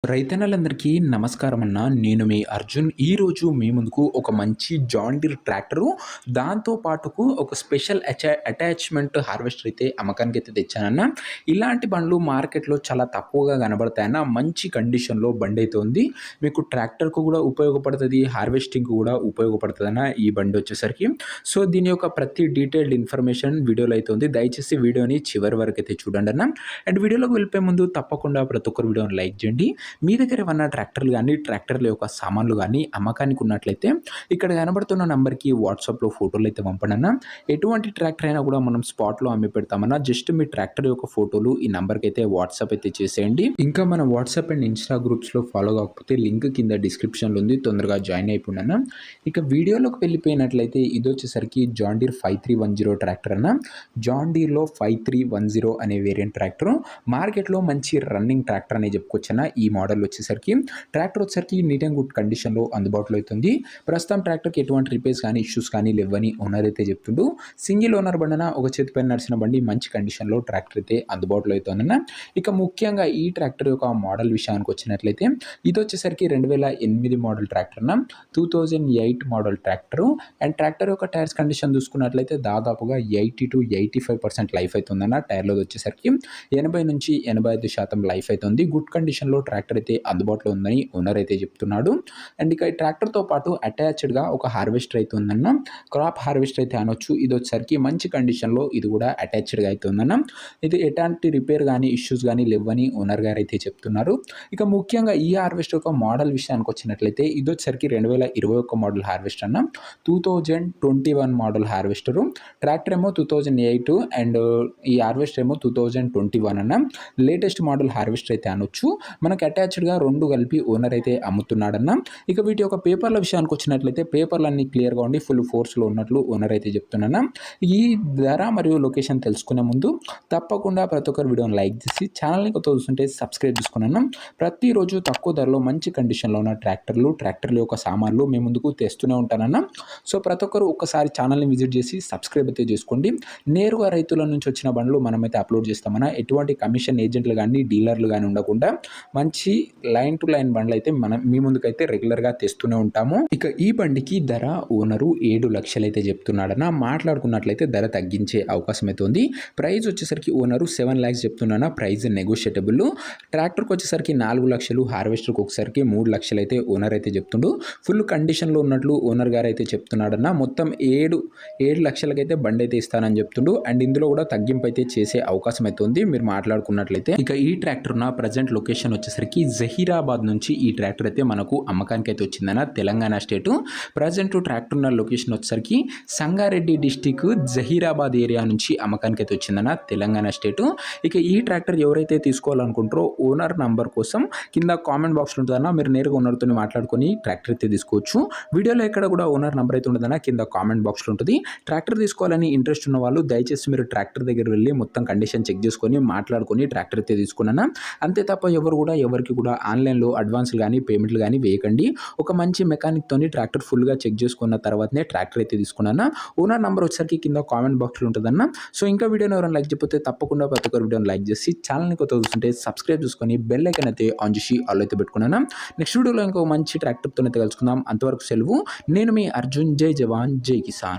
రైతన్నలందరికీ నమస్కారం అన్న. నేను మీ అర్జున్. ఈరోజు మీ ముందుకు ఒక మంచి జాన్ డీర్ ట్రాక్టరు, దాంతో పాటుకు ఒక స్పెషల్ అటాచ్మెంట్ హార్వెస్టర్ అయితే అమ్మకానికైతే తెచ్చానన్న. ఇలాంటి బండ్లు మార్కెట్‌లో చాలా తక్కువగా కనబడతాయన్న. మంచి కండిషన్‌లో బండైతే ఉంది. మీకు ట్రాక్టర్‌కు కూడా ఉపయోగపడతది, హార్వెస్టింగ్‌కి కూడా ఉపయోగపడతదన్న ఈ బండొచ్చేసరికి. సో, దీని యొక్క ప్రతి డీటెయిల్డ్ ఇన్ఫర్మేషన్ వీడియోలో అయితే ఉంది. దయచేసి వీడియోని చివరి వరకైతే చూడండన్న. అండ్ వీడియోలోకి వెళ్ళిపోయే ముందు తప్పకుండా ప్రతి ఒక్కరు వీడియోని లైక్ చేయండి. మీ దగ్గర ఏమన్నా ట్రాక్టర్లు గానీ, ట్రాక్టర్ల యొక్క సామాన్లు గానీ అమ్మకానికి ఉన్నట్లయితే ఇక్కడ కనబడుతున్న నంబర్‌కి వాట్సాప్‌లో ఫోటోలైతే పంపండన్న. ఎటువంటి ట్రాక్టర్ అయినా కూడా మనం స్పాట్‌లో అమ్మి పెడతామన్న. జస్ట్ మీ ట్రాక్టర్ యొక్క ఫోటోలు ఈ నంబర్‌కైతే వాట్సాప్ అయితే చేసేయండి. ఇంకా మన వాట్సాప్ అండ్ ఇన్‌స్టా గ్రూప్స్‌లో ఫాలో కాకపోతే లింక్ కింద డిస్క్రిప్షన్‌లో ఉంది. తొందరగా జాయిన్ అయిపోండన్న. ఇక వీడియోలోకి వెళ్ళిపోయినట్లయితే ఇదొచ్చేసరికి జాన్ డీర్ 5310 ట్రాక్టర్ అన్న. జాన్ డీర్‌లో 5310 అనే వేరియంట్ ట్రాక్టరు. మార్కెట్‌లో మంచి రన్నింగ్ ట్రాక్టర్ అనే చెప్పుకోవచ్చన్న. ఈ మోడల్ వచ్చేసరికి ట్రాక్టర్ వచ్చేసరికి నీట్ అండ్ గుడ్ కండిషన్‌లో అందుబాటులో అవుతుంది. ప్రస్తుతం ట్రాక్టర్‌కి ఎటువంటి రిపేర్స్ కానీ, ఇష్యూస్ కానీ లేవని ఓనర్ అయితే చెప్తుండు. సింగిల్ ఓనర్ బండన ఒక చేతి పైన నడిచిన బండి మంచి కండిషన్‌లో ట్రాక్టర్ అయితే అందుబాటులో అవుతుందన్న. ఇక ముఖ్యంగా ఈ ట్రాక్టర్ యొక్క మోడల్ విషయానికి వచ్చినట్లయితే ఇది వచ్చేసరికి 2008 మోడల్ ట్రాక్టర్ అన్న. 2008 మోడల్ ట్రాక్టరు. అండ్ ట్రాక్టర్ యొక్క టైర్స్ కండిషన్ చూసుకున్నట్లయితే దాదాపుగా 80-85% లైఫ్ అవుతుందన్న. టైర్‌లోది వచ్చేసరికి 80-85% లైఫ్ అవుతుంది. గుడ్ కండిషన్‌లో ట్రాక్టర్ అయితే అందుబాటులో ఉందని ఓనర్ అయితే చెప్తున్నాడు. అండ్ ఇక ఈ ట్రాక్టర్‌తో పాటు అటాచ్డ్‌గా ఒక హార్వెస్టర్ అయితే ఉందన్న. క్రాప్ హార్వెస్టర్ అయితే అనొచ్చు. ఇది వచ్చేసరికి మంచి కండిషన్‌లో ఇది కూడా అటాచ్డ్‌గా అయితే ఉందన్న. ఇది ఎలాంటి రిపేర్ కానీ, ఇష్యూస్ కానీ లేవని ఓనర్ గారు అయితే చెప్తున్నారు. ఇక ముఖ్యంగా ఈ హార్వెస్టర్ యొక్క మోడల్ విషయానికి వచ్చినట్లయితే ఇది వచ్చేసరికి 2021 మోడల్ హార్వెస్టర్ అన్న. 2021 మోడల్ హార్వెస్టరు. ట్రాక్టర్ ఏమో 2008 అండ్ ఈ హార్వెస్టర్ ఏమో 2021 అన్న. లేటెస్ట్ మోడల్ హార్వెస్టర్ అయితే అనొచ్చు. మనకు అటాచ్డ్‌గా 2 కలిపి ఓనర్ అయితే అమ్ముతున్నాడన్న. ఇక వీటి యొక్క పేపర్ల విషయానికి వచ్చినట్లయితే పేపర్లన్నీ క్లియర్‌గా ఉండి ఫుల్ ఫోర్స్‌లో ఉన్నట్లు ఓనర్ అయితే చెప్తున్నాను. ఈ ధర మరియు లొకేషన్ తెలుసుకునే ముందు తప్పకుండా ప్రతి ఒక్కరు వీడియోని లైక్ చేసి ఛానల్‌ని కొత్తగా చూస్తుంటే సబ్స్క్రైబ్ చేసుకున్నాను. ప్రతిరోజు తక్కువ ధరలో మంచి కండిషన్‌లో ఉన్న ట్రాక్టర్ల యొక్క సామాన్లు మీ ముందుకు తెస్తూనే ఉంటానన్న. సో, ప్రతి ఒక్కరు ఒక్కసారి ఛానల్‌ని విజిట్ చేసి సబ్స్క్రైబ్ అయితే చేసుకోండి. నేరుగా రైతుల నుంచి వచ్చిన బండ్లు మనమైతే అప్లోడ్ చేస్తామన్న. ఎటువంటి కమిషన్ ఏజెంట్లు గానీ, డీలర్లు గానీ ఉండకుండా మంచి లైన్ టు లైన్ బండ్లు అయితే మనం మీ ముందుకైతే రెగ్యులర్‌గా తెస్తూనే ఉంటాము. ఇక ఈ బండికి ధర ఓనరు 7 లక్షలు అయితే చెప్తున్నాడన్న. మాట్లాడుకున్నట్లయితే ధర తగ్గించే అవకాశం అయితే ఉంది. ప్రైస్ వచ్చేసరికి ఓనరు 7 లాక్స్ చెప్తున్నాన. Price negotiable. ట్రాక్టర్‌కి వచ్చేసరికి 4 లక్షలు, హార్వెస్టర్‌కి ఒకసారికి 3 లక్షలు అయితే ఓనర్ అయితే చెప్తుండు. ఫుల్ కండిషన్‌లో ఉన్నట్లు ఓనర్ గారు అయితే చెప్తున్నాడన్న. మొత్తం 7 లక్షలకైతే బండి అయితే ఇస్తానని చెప్తుండు. అండ్ ఇందులో కూడా తగ్గింపు అయితే చేసే అవకాశం అయితే ఉంది మీరు మాట్లాడుకున్నట్లయితే. ఇక ఈ ట్రాక్టర్ ఉన్న ప్రజెంట్ లొకేషన్ వచ్చేసరికి జహీరాబాద్ నుంచి ఈ ట్రాక్టర్ అయితే మనకు అమ్మకానికి అయితే వచ్చిందన్న. తెలంగాణ స్టేటు. ప్రజెంట్ ట్రాక్టర్ ఉన్న లొకేషన్ వచ్చేసరికి సంగారెడ్డి డిస్టిక్ జహీరాబాద్ ఏరియా నుంచి అమ్మకానికి అయితే వచ్చిందన్న. తెలంగాణ స్టేటు. ఇక ఈ ట్రాక్టర్ ఎవరైతే తీసుకోవాలనుకుంటారో ఓనర్ నంబర్ కోసం కింద కామెంట్ బాక్స్లో ఉంటుందన్న. మీరు నేరుగా ఓనర్తో మాట్లాడుకొని ట్రాక్టర్ అయితే తీసుకోవచ్చు. వీడియోలో ఎక్కడ కూడా ఓనర్ నంబర్ అయితే ఉండదన్న. కింద కామెంట్ బాక్స్లో ఉంటుంది. ట్రాక్టర్ తీసుకోవాలని ఇంట్రెస్ట్ ఉన్న వాళ్ళు దయచేసి మీరు ట్రాక్టర్ దగ్గర వెళ్ళి మొత్తం కండిషన్ చెక్ చేసుకొని మాట్లాడుకొని ట్రాక్టర్ అయితే తీసుకున్నాను. అంతే తప్ప ఎవరికి కూడా ఆన్లైన్‌లో అడ్వాన్స్‌లు కానీ, పేమెంట్లు కానీ వేయకండి. ఒక మంచి మెకానిక్‌తోని ట్రాక్టర్ ఫుల్‌గా చెక్ చేసుకున్న తర్వాతనే ట్రాక్టర్ అయితే తీసుకున్నాను. ఓనర్ నంబర్ వచ్చేసరికి కింద కామెంట్ బాక్స్‌లో ఉంటుందన్న. సో, ఇంకా వీడియోని ఎవరైనా లైక్ చేయకపోతే తప్పకుండా ప్రతి ఒక్కరు వీడియోని లైక్ చేసి ఛానల్‌ని కొత్తగా చూస్తుంటే సబ్స్క్రైబ్ చేసుకొని బెల్ ఐకాన్ అయితే ఆన్ చేసి ఆల్ అయితే పెట్టుకున్నాను. నెక్స్ట్ వీడియోలో ఇంకో మంచి ట్రాక్టర్‌తో అయితే కలుసుకుందాం. అంతవరకు సెలవు. నేను మీ అర్జున్. జై జవాన్ జై కిసాన్.